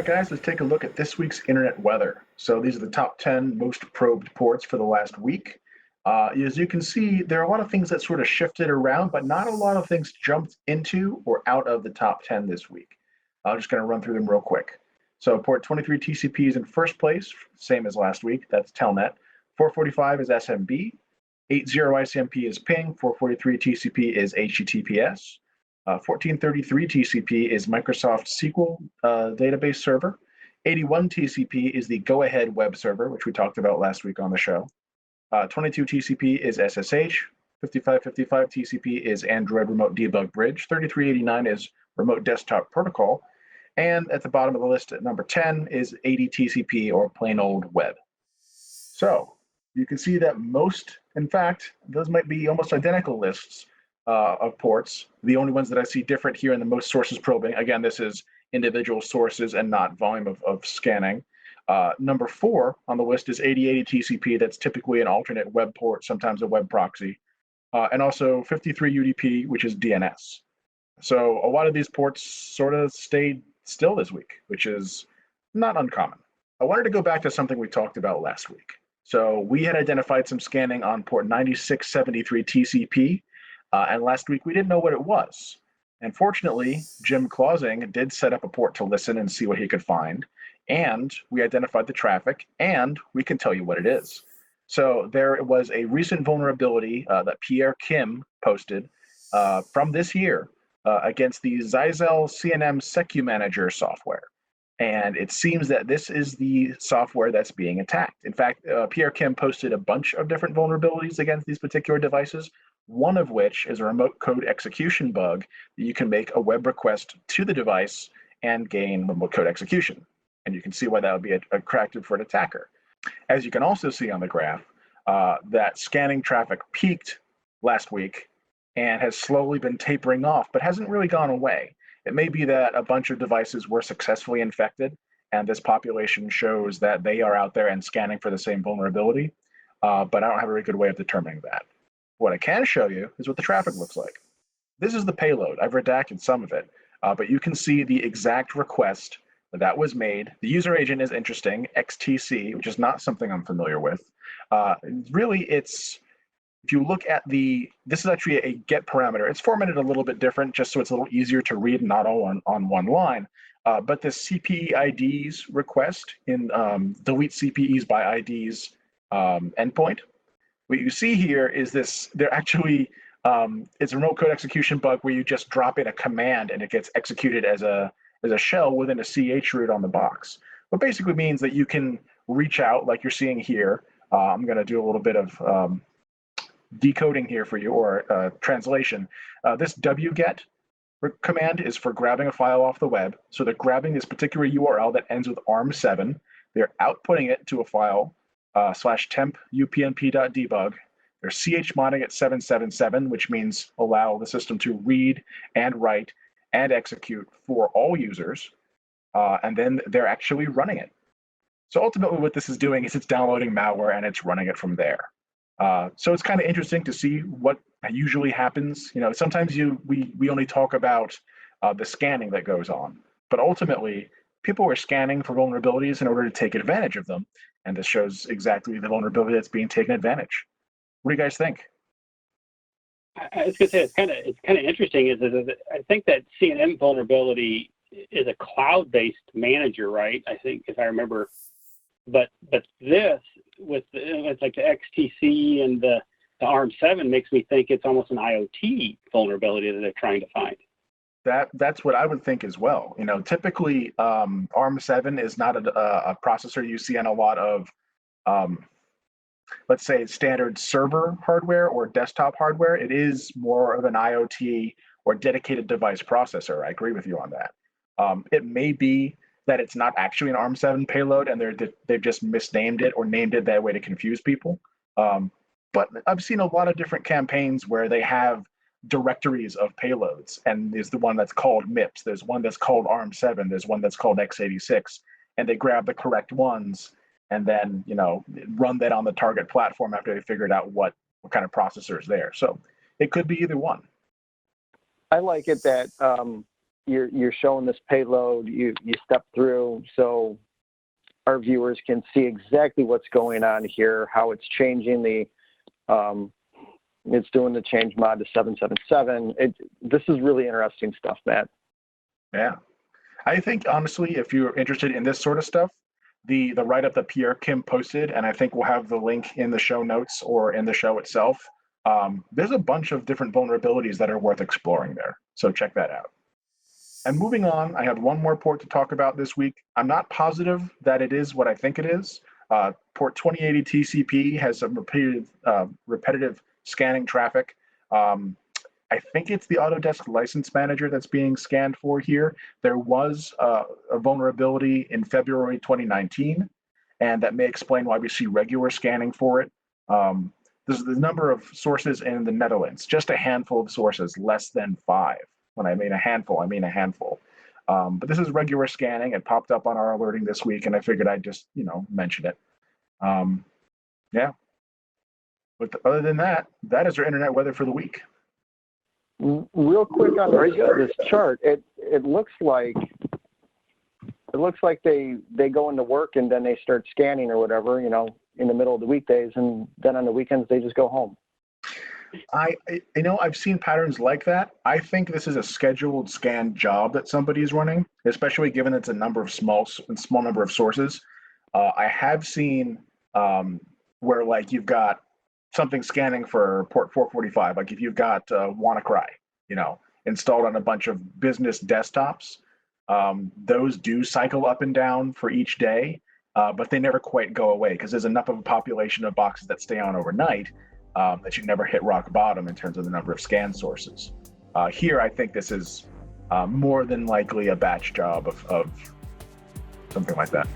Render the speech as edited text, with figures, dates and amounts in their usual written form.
right, guys, let's take a look at this week's internet weather. So these are the top 10 most probed ports for the last week. As you can see, there are a lot of things that sort of shifted around, but not a lot of things jumped into or out of the top 10 this week. I'm just going to run through them real quick. So port 23 TCP is in first place, same as last week. That's Telnet. 445 is SMB. 80 ICMP is ping. 443 TCP is HTTPS. 1433 TCP is Microsoft SQL database server. 81 TCP is the go-ahead web server, which we talked about last week on the show. 22 TCP is SSH. 5555 TCP is Android Remote Debug Bridge. 3389 is Remote Desktop Protocol. And at the bottom of the list at number 10 is 80 TCP, or plain old web. So you can see that most, in fact, those might be almost identical lists of ports. The only ones that I see different here in the most sources probing, again, this is individual sources and not volume of scanning. Number 4 on the list is 8080 TCP. That's typically an alternate web port, sometimes a web proxy. And also 53 UDP, which is DNS. So a lot of these ports sort of stayed still this week, which is not uncommon. I wanted to go back to something we talked about last week. So we had identified some scanning on port 9673 TCP, and last week we didn't know what it was. And fortunately, Jim Clausing did set up a port to listen and see what he could find, and we identified the traffic, and we can tell you what it is. So there was a recent vulnerability that Pierre Kim posted from this year against the Zyxel CNM SecuManager software. And it seems that this is the software that's being attacked. In fact, Pierre Kim posted a bunch of different vulnerabilities against these particular devices, one of which is a remote code execution bug that you can make a web request to the device and gain remote code execution. And you can see why that would be attractive for an attacker. As you can also see on the graph, that scanning traffic peaked last week and has slowly been tapering off, but hasn't really gone away. It may be that a bunch of devices were successfully infected, and this population shows that they are out there and scanning for the same vulnerability, but I don't have a very good way of determining that. What I can show you is what the traffic looks like. This is the payload. I've redacted some of it, but you can see the exact request that was made. The user agent is interesting, XTC, which is not something I'm familiar with. Really, if you look at this is actually a get parameter. It's formatted a little bit different just so it's a little easier to read, not all on one line. But this CPE IDs request in delete CPEs by IDs endpoint, what you see here is they're actually, it's a remote code execution bug where you just drop in a command and it gets executed as a shell within a CH root on the box. What basically means that you can reach out like you're seeing here. I'm going to do a little bit of decoding here for you, or translation. This wget command is for grabbing a file off the web. So they're grabbing this particular URL that ends with ARM7. They're outputting it to a file /temp upnp.debug. They're chmodding at 777, which means allow the system to read and write and execute for all users. And then they're actually running it. So ultimately what this is doing is it's downloading malware and it's running it from there. So it's kind of interesting to see what usually happens. Sometimes we only talk about the scanning that goes on, but ultimately people are scanning for vulnerabilities in order to take advantage of them, and this shows exactly the vulnerability that's being taken advantage. What do you guys think? I was going to say it's kind of interesting. Is I think that CNM vulnerability is a cloud-based manager, right? I think, if I remember. But this with it's like the XTC and the ARM7 makes me think it's almost an IoT vulnerability that they're trying to find. That's what I would think as well. Typically ARM7 is not a processor you see on a lot of, let's say, standard server hardware or desktop hardware. It is more of an IoT or dedicated device processor. I agree with you on that. It may be that it's not actually an ARM7 payload and they've just misnamed it or named it that way to confuse people. But I've seen a lot of different campaigns where they have directories of payloads, and there's the one that's called MIPS, there's one that's called ARM7, there's one that's called x86, and they grab the correct ones and then run that on the target platform after they figured out what kind of processor is there. So it could be either one. I like it that you're showing this payload, you step through so our viewers can see exactly what's going on here, how it's changing it's doing the change mod to 777. This is really interesting stuff, Matt. Yeah. I think, honestly, if you're interested in this sort of stuff, the write-up that Pierre Kim posted, and I think we'll have the link in the show notes or in the show itself, there's a bunch of different vulnerabilities that are worth exploring there. So check that out. And moving on, I had one more port to talk about this week. I'm not positive that it is what I think it is. Port 2080 TCP has some repetitive scanning traffic. I think it's the Autodesk license manager that's being scanned for here. There was a vulnerability in February 2019, and that may explain why we see regular scanning for it. There's the number of sources in the Netherlands, just a handful of sources, less than 5. When I mean a handful, I mean a handful. But this is regular scanning. It popped up on our alerting this week, and I figured I'd just, mention it. Yeah. But other than that, that is our internet weather for the week. Real quick on this chart, it looks like they go into work and then they start scanning or whatever, in the middle of the weekdays, and then on the weekends they just go home. I've seen patterns like that. I think this is a scheduled scan job that somebody's running, especially given it's a small number of sources. I have seen where you've got something scanning for port 445, like if you've got WannaCry, installed on a bunch of business desktops, those do cycle up and down for each day, but they never quite go away because there's enough of a population of boxes that stay on overnight that you never hit rock bottom in terms of the number of scan sources. Here, I think this is more than likely a batch job of something like that.